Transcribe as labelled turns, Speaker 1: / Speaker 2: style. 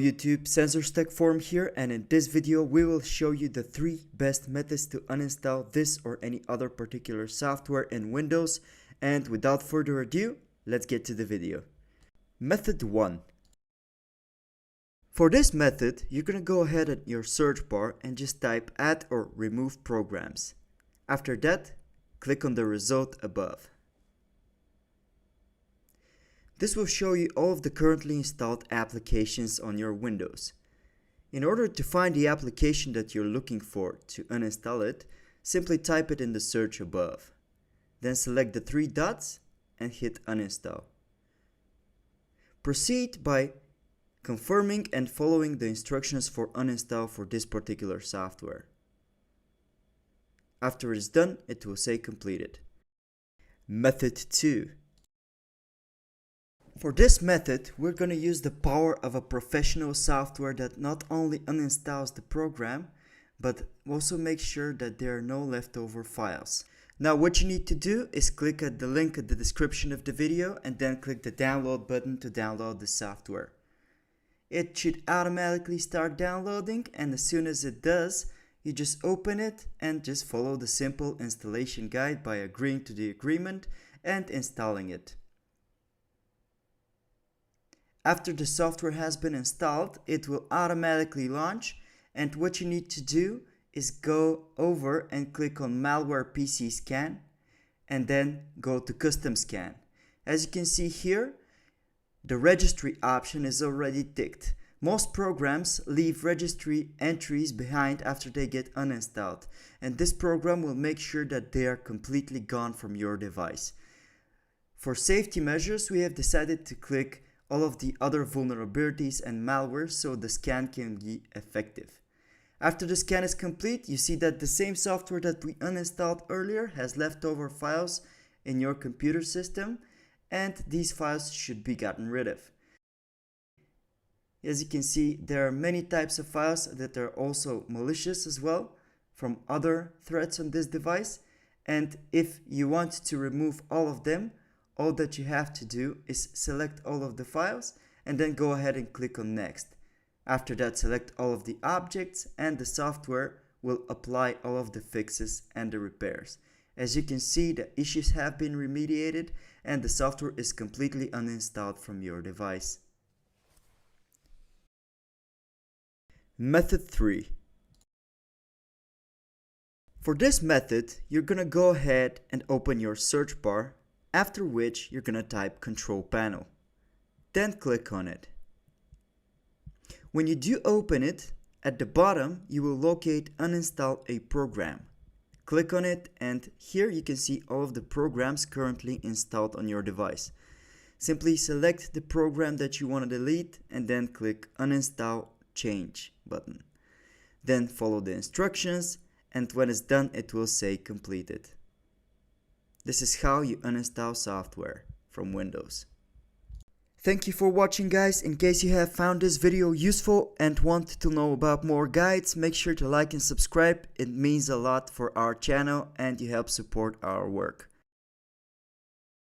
Speaker 1: YouTube, SensorStack Forum here, and in this video we will show you the 3 best methods to uninstall this or any other particular software in Windows. And without further ado, let's get to the video. Method 1. For this method, you're gonna go ahead at your search bar and just type add or remove programs. After that, click on the result above. This will show you all of the currently installed applications on your Windows. In order to find the application that you're looking for to uninstall it, simply type it in the search above. Then select the 3 dots and hit uninstall. Proceed by confirming and following the instructions for uninstall for this particular software. After it's done, it will say completed. Method 2. For this method, we're going to use the power of a professional software that not only uninstalls the program, but also makes sure that there are no leftover files. Now what you need to do is click at the link in the description of the video and then click the download button to download the software. It should automatically start downloading, and as soon as it does, you just open it and just follow the simple installation guide by agreeing to the agreement and installing it. After the software has been installed, it will automatically launch, and what you need to do is go over and click on Malware PC Scan and then go to Custom Scan. As you can see here, the registry option is already ticked. Most programs leave registry entries behind after they get uninstalled, and this program will make sure that they are completely gone from your device. For safety measures, we have decided to click all of the other vulnerabilities and malware so the scan can be effective. After the scan is complete, you see that the same software that we uninstalled earlier has leftover files in your computer system, and these files should be gotten rid of. As you can see, there are many types of files that are also malicious as well from other threats on this device, and if you want to remove all of them, all that you have to do is select all of the files and then go ahead and click on next. After that, select all of the objects and the software will apply all of the fixes and the repairs. As you can see, the issues have been remediated and the software is completely uninstalled from your device. Method 3. For this method, you're gonna go ahead and open your search bar, after which you're gonna type Control Panel. Then click on it. When you do open it, at the bottom you will locate Uninstall a Program. Click on it, and here you can see all of the programs currently installed on your device. Simply select the program that you want to delete and then click Uninstall Change button. Then follow the instructions, and when it's done it will say completed. This is how you uninstall software from Windows. Thank you for watching, guys. In case you have found this video useful and want to know about more guides, make sure to like and subscribe. It means a lot for our channel and you help support our work.